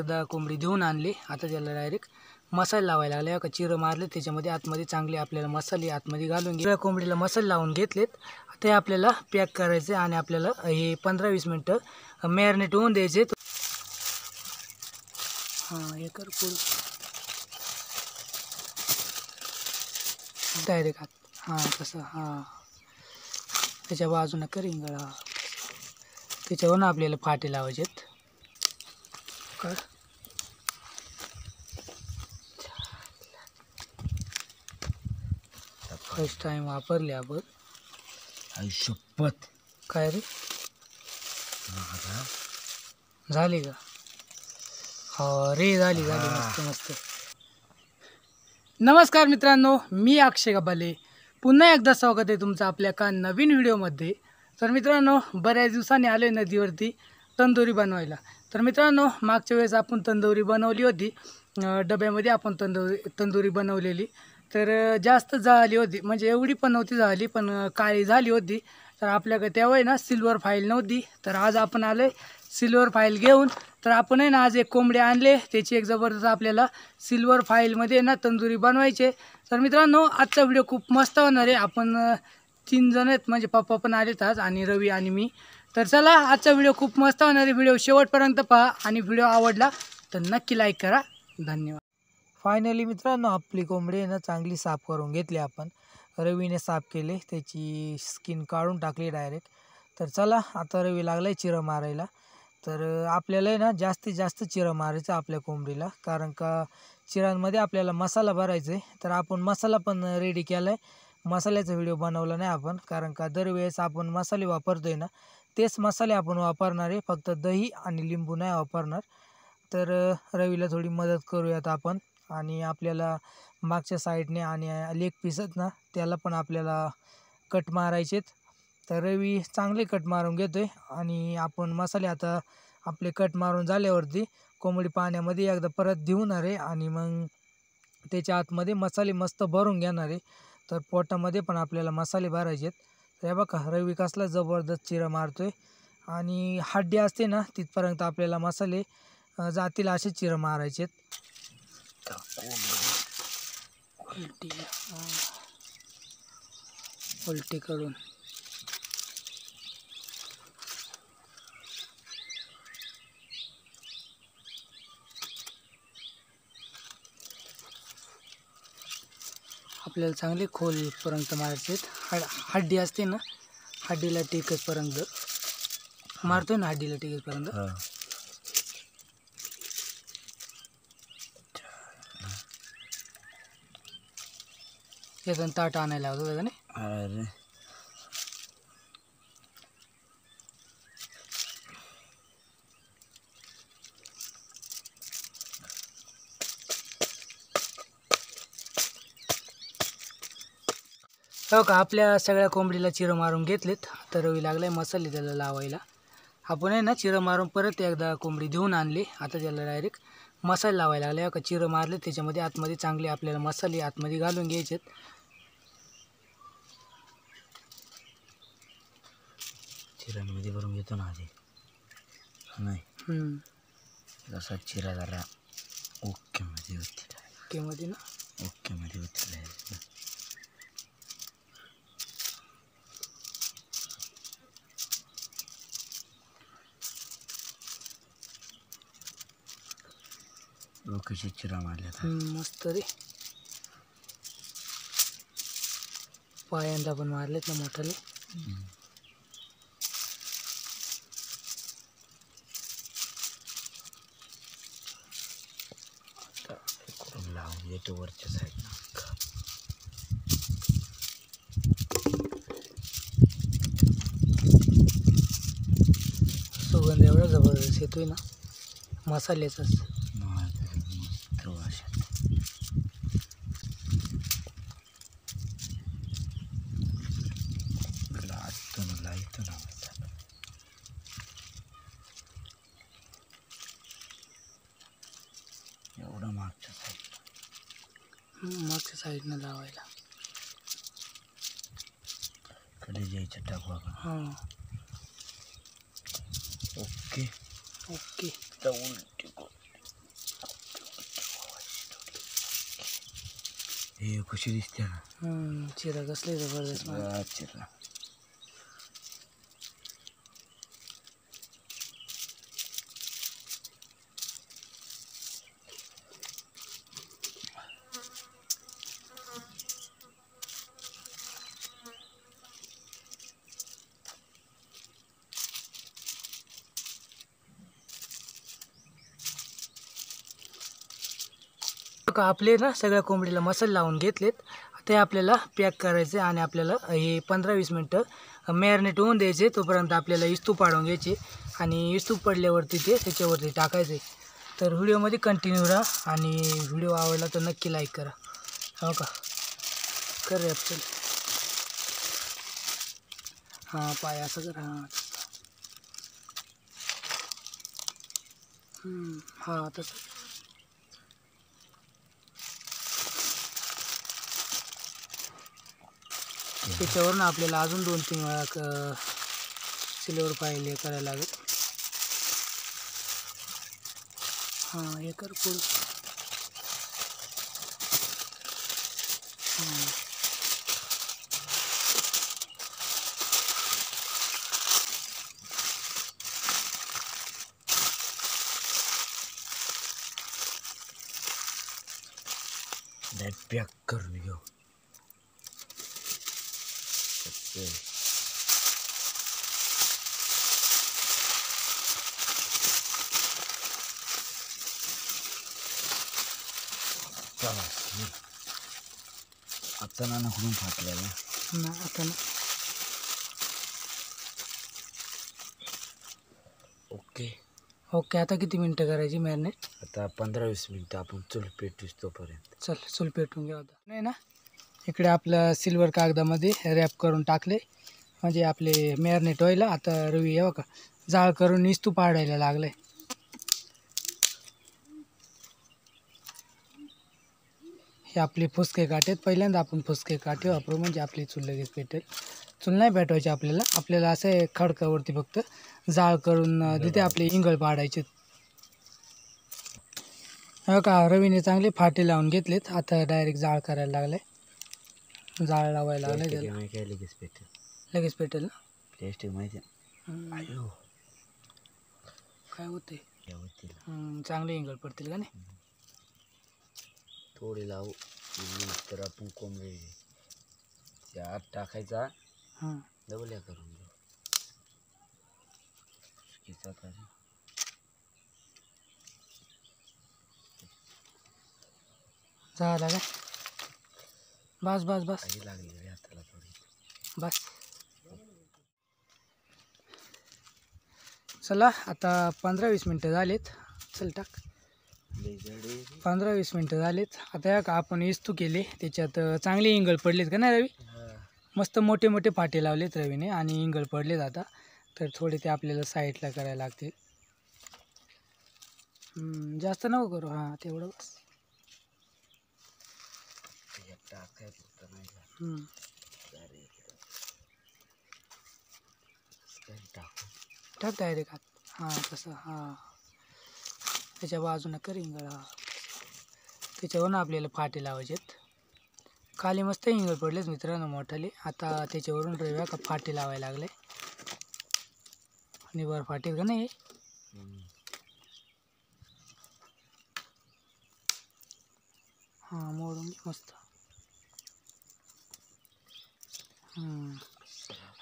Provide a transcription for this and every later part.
एकदा कोंबडी देऊन आणली, आता त्याला डायरेक्ट मसाले लावायला लागले. का चिरं मारले त्याच्यामध्ये, आतमध्ये चांगले आपल्याला मसाले आतमध्ये घालून घे. कोंबडीला मसाले लावून घेतलेत. ते आपल्याला पॅक करायचे आणि आपल्याला हे 15-20 मिनटं मॅरिनेट होऊन द्यायचे. हां हे कर पुढं डायरेक्ट हां तसं हां त्याच्या बाजूनं करीन गळा. त्याच्यावरून आपल्याला फाटे लावायचेत. कर फर्स्ट टाइम वापरले आपण. आयुष्यपत काय रे झाली का? हो रे झाली मस्त मस्त. नमस्कार मित्रांनो, मी अक्षय गबाले. पुन्हा एकदा स्वागत आहे तुमचं आपल्या का नवीन व्हिडिओमध्ये. तर मित्रांनो, बऱ्याच दिवसांनी आले नदीवरती तंदुरी बनवायला. तर मित्रांनो, मागच्या वेळेस आपण तंदुरी बनवली होती, डब्यामध्ये आपण तंदुरी बनवलेली. तर जास्त जळाली होती, म्हणजे एवढी पण नव्हती जळाली, पण काळी झाली होती. तर आपल्याकडे तेव्हा ना सिल्वर फाईल नव्हती. तर आज आपण आले सिल्वर फाईल घेऊन. तर आपण आहे ना आज एक कोंबडे आणले, त्याची एक जबरदस्त आपल्याला सिल्वर फाईलमध्ये ना तंदुरी बनवायचे. तर मित्रांनो, आजचा व्हिडिओ खूप मस्त होणार आहे. आपण 3 जण आहेत, म्हणजे पप्पा पण आलेत आज आणि रवी आणि मी. तर चला, आजचा व्हिडिओ खूप मस्त होणार आहे. व्हिडिओ शेवटपर्यंत पहा आणि व्हिडिओ आवडला तर नक्की लाईक करा. धन्यवाद. फायनली मित्रांनो, आपली कोंबडी आहे ना चांगली साफ करून घेतली आपण. रवीने साफ केले, त्याची स्किन काढून टाकली डायरेक्ट. तर चला, आता रवी लागला आहे चिरं मारायला. तर आपल्याला आहे ना जास्तीत जास्त चिरं मारायचं आपल्या कोंबडीला, कारण का चिरांमध्ये आपल्याला मसाला भरायचा आहे. तर आपण मसाला पण रेडी केला आहे. मसाल्याचा व्हिडिओ बनवला नाही आपण, कारण का दरवेळेस आपण मसाले वापरतो आहे ना, तेच मसाले आपण वापरणार आहे, फक्त दही आणि लिंबू नाही वापरणार. तर रवीला थोडी मदत करूयात आपण. आणि आपल्याला मागच्या साईडने आणि लेग पीस आहेत ना, त्याला पण आपल्याला कट मारायचेत. तर रवी चांगले कट मारून घेतोय आणि आपण मसाले आता आपले कट मारून झाल्यावरती कोंबडी पाण्यामध्ये एकदा परत धुवणार आहे आणि मग त्याच्या आतमध्ये मसाले मस्त भरून घेणार आहे. तर पोटामध्ये पण आपल्याला मसाले भरायचे आहेत. तर हे बघा, रवी कसला जबरदस्त चिरा मारतोय आणि हड्डी असते ना तिथपर्यंत आपल्याला मसाले जातील असे चिरं मारायचे आहेत. उलटी करून आपल्याला चांगले खोलपर्यंत मारायचे आहेत. हड्डी असते ना, हड्डीला टेकतपर्यंत मारतोय ना, हड्डीला टेकतपर्यंत. यातून ताट आणायला होतं त्याने. अरे हो का, आपल्या सगळ्या कोंबडीला चिरं मारून घेतलेत. तर रवी लागलाय मसाले त्याला लावायला. आपण आहे ना चिरं मारून परत एकदा कोंबडी देऊन आणली, आता त्याला डायरेक्ट मसाले लावायला लागले. का चिरं मारले त्याच्यामध्ये, आतमध्ये चांगले आपल्याला मसाले आतमध्ये घालून घ्यायचेत. चिरांमध्ये भरून घेतो ना आधी, नाही जसा चिरा झाला ओके मध्ये होती, ओके मध्ये ना, ओके मध्ये होती. ओकेचे चिरा मारल्या मस्त रे. पायांदा पण मारलेत ना मोठाले. लावून येतो वरच्या साईडला. सुगंध एवढा जबरदस्त येतोय ना मसाल्याचाच. मस्त वास लाईतो ना. एवढं मागच्या साईडनं लावायला कडे जायचं टाकू. हां ओके ओके. उलटी हे कशी दिसते ना. चिरा कसले जबरदस्त मला. चिरा आपले ना सगळ्या कोंबडीला मसाले लावून घेतलेत. ते आपल्याला पॅक करायचे आणि आपल्याला हे 15-20 मिनटं मॅरिनेट होऊन द्यायचे. तोपर्यंत आपल्याला इस्तूप पाडून घ्यायचे आणि इस्तूप पडल्यावरती ते त्याच्यावरती टाकायचे. तर व्हिडिओमध्ये कंटिन्यू राहा आणि व्हिडिओ आवडला तर नक्की लाईक करा. हो का कर रे चल. हां पाय असं कर. हां तसं. त्याच्यावरून आपल्याला अजून 2-3 वेळा सिल्वर फाईल हे करायला लागेल. हां हे कर पुढं. पॅक करून घेऊ. आता ना कडून फाटलेला ना आता ना. ओके ओके आता किती मिनटं करायची मॅरिनेट. आता 15-20 मिनटं आपण चूल पेटूस तोपर्यंत. चल चूल पेटून घ्या. होता नाही ना. इकडे आपलं सिल्वर कागदामध्ये रॅप करून टाकले म्हणजे आपले मॅरिनेट व्हायला. आता रवी आहे का जाळ करून इस्तू पाडायला लागलाय. हे आपले फुसके काटे आहेत. पहिल्यांदा आपण फुसके काटे वापरू म्हणजे आपली चूल लगेच पेटेल. चूल नाही पेटवायची आपल्याला. आपल्याला असं आहे खडकावरती फक्त जाळ करून तिथे आपले इंगळ पाडायचे. हो का रवीने चांगले फाटे लावून घेतलेत. आता डायरेक्ट जाळ करायला लागलाय. जाळ लावायला लागलाय त्याला. लगेच पेटेल. लगेच पेटेल ना. टेस्ट माहिती काय होते चांगले इंगळ पडतील का नाही. थोडी लावू तर आपण कोंबडी त्या आत टाकायचा. डबल करून घेऊ. झाला काय. बस बस बस लागली हाताला थोडी. बस चला आता 15-20 मिनटं झालेत. चल टाक. 15-20 मिनटं झालेत. आता या का आपण इस्तू केले त्याच्यात चांगले इंगळ पडलेत का नाही रवी. मस्त मोठे मोठे फाटे लावलेत रवीने आणि इंगळ पडलेत. आता तर थोडे ते आपल्याला साईडला करायला लागतील. जास्त नको करू. हां तेवढं बस. टाक डायरेक्ट आत. हां तसं. हां त्याच्या बाजूनं कर इंगळ. हां त्याच्यावरून आपल्याला फाटे लावायचेत. खाली मस्त इंगळ पडलेच मित्रांनो मोठाले. आता त्याच्यावरून रव्या का फाटे लावायला लागले. आणि वर फाटेल का नाही. हां मोडून घे मस्त.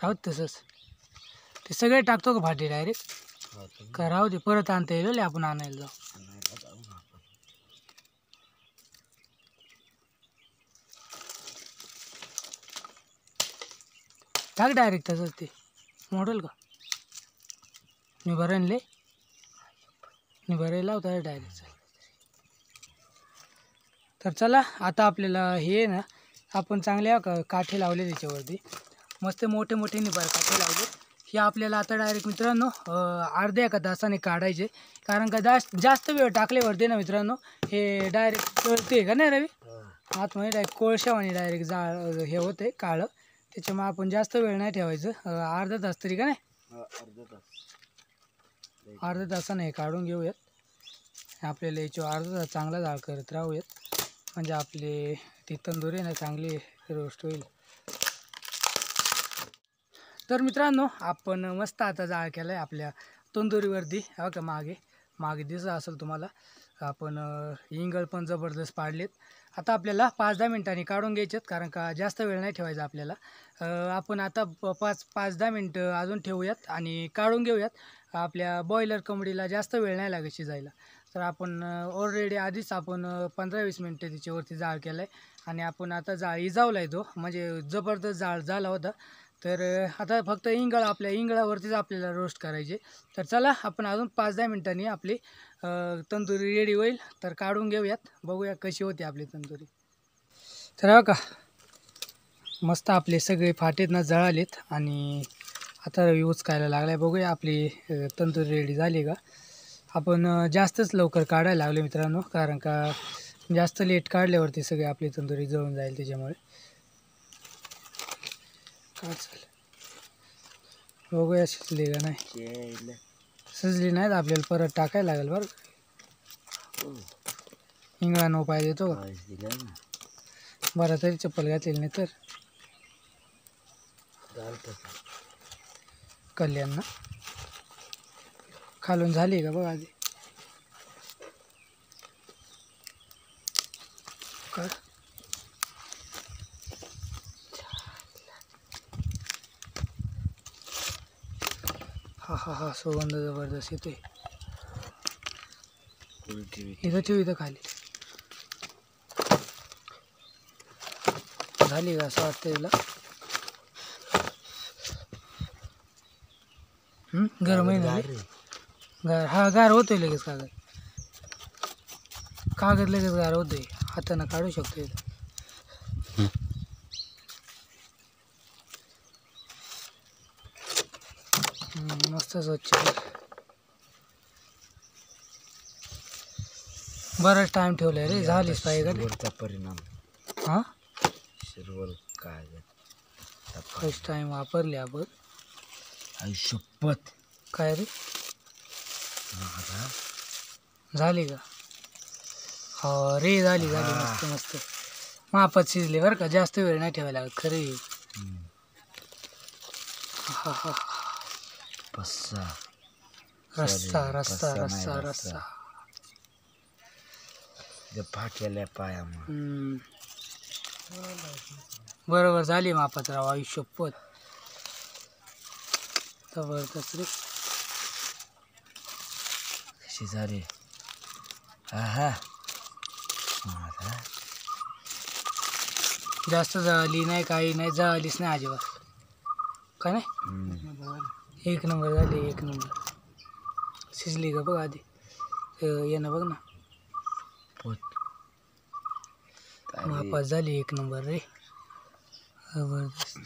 राहू तसंच. ते सगळे टाकतो का फाटे डायरेक्ट का राहू दे. परत आणता येईल आपण आणायला जाऊ. टाक डायरेक्ट तसंच. ते मोडल का निभरायला लावता डायरेक्ट. तर चला आता आपल्याला हे ना आपण चांगल्या काठे लावले त्याच्यावरती. मस्त मोठे मोठे निभार काठे लावले. हे आपल्याला आता डायरेक्ट मित्रांनो अर्ध्या एका तासाने काढायचे. कारण का जास्त वेळ टाकल्यावरती ना मित्रांनो हे डायरेक्ट कळते का नाही रवी. आतमध्ये डायरेक्ट कोळशावाने डायरेक्ट जाळ हे होते काळं. त्याच्यामुळे आपण जास्त वेळ नाही ठेवायचं. अर्धा तास तरी का नाही. अर्धा तासाने हे काढून घेऊयात. आपल्याला याच्यावर अर्धा तास चांगला जाळ करत राहूयात. म्हणजे आपली ती तंदुरी ना चांगली रोस्ट होईल. तर मित्रांनो, आपण मस्त आता जाळ केला आहे आपल्या तंदुरीवरती. हो का, मागे दिसत असेल तुम्हाला. आपण इंगळ पण जबरदस्त पाडलेत. आता आपल्याला 5-10 मिनिटांनी काढून घ्यायचेत, कारण का जास्त वेळ नाही ठेवायचा आपल्याला. आपण आता 5-10 मिनटं अजून ठेवूयात आणि काढून घेऊयात. आपल्या बॉयलर कोंबडीला जास्त वेळ नाही लागत शिजायला. तर आपण ऑलरेडी आधीच आपण 15-20 मिनटं तिच्यावरती जाळ केला आहे आणि आपण आता जाळ इजावला आहे तो, म्हणजे जबरदस्त जाळ झाला होता. तर आता फक्त आपल्या इंगळावरतीच आपल्याला रोस्ट करायचे. तर चला, आपण अजून 5-10 मिनटांनी आपली तंदुरी रेडी होईल. तर काढून घेऊयात, बघूया कशी होती आपली तंदुरी. तर हो का, मस्त आपले सगळे फाटेत जळालेत आणि आता यूज करायला लागला आहे. बघूया आपली तंदुरी रेडी झाली का. आपण जास्तच लवकर काढायला लागलो मित्रांनो, कारण का जास्त लेट काढल्यावरती सगळी आपली तंदुरी जळून जाईल. त्याच्यामुळे काय चालेल, बघूया शिजली का नाही. शिजली नाही तर आपल्याला परत टाकायला लागेल बरं. इंगळा नो पाहिजे तो बरं, तरी चप्पल घातलेली नाही तर कल्याण ना खालून झाली का बघ आधी. काय हा सुगंध जबरदस्त येतोय. इथं ठेव, इथं खाली झाली का असं वाटतं तुला. गरम झाली. गार होतोय लगेच कागद लगेच गार होतोय. हातानं काढू शकतो. मस्त स्वच्छ. बराच टाइम ठेवलाय रे, झालीच पाहिजे का परिणाम. हां, शिरवल काय फर्स्ट टाइम वापरले आपण. आयुष्यपत काय रे, झाली का. हो रे, झाली मस्त मस्त मापात शिजले बरं का. जास्त वेळ नाही ठेवायला लागत खरे. हा रस्सा रस्सा रस्सा रस्सा रस्सा फाटलेल्या पाया. बरोबर झाली मापात राव. आयुष्यपत जबरदस्त रे. कशी झाली. हा जास्त जळाली नाही, काही नाही, जळालीच नाही अजिबात. काय नाही, एक नंबर झाली, एक नंबर शिजली का बघ आधी. येणं बघ ना, मापात झाली, एक नंबर रे. जबरदस्त.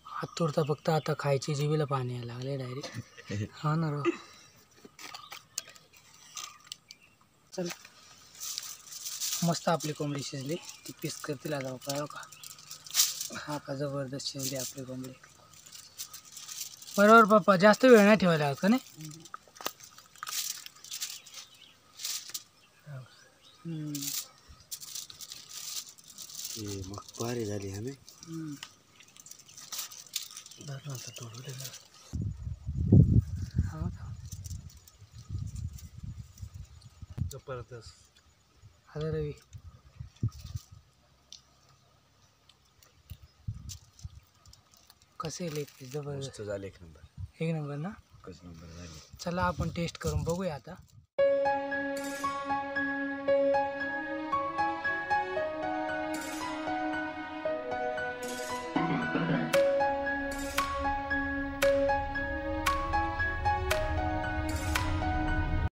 हातोरता फक्त आता खायची जिभेला पाणी यायला लागले डायरेक्ट. हा ना राव. चल, मस्त आपली कोंबडी शिजली. ती पीस करतील आता काय का. हा का, जबरदस्त शिजली आपली कोंबडी. बरोबर पप्पा, जास्त वेळ नाही ठेवायला लागत का नाही. मग भारी झाली. हा नाही जबरदस्त. अरे रवी, कसे लेग पीस जबरदस्त झाले. एक नंबर, एक नंबर ना. एकच नंबर झाली. चला, आपण टेस्ट करून बघूया आता.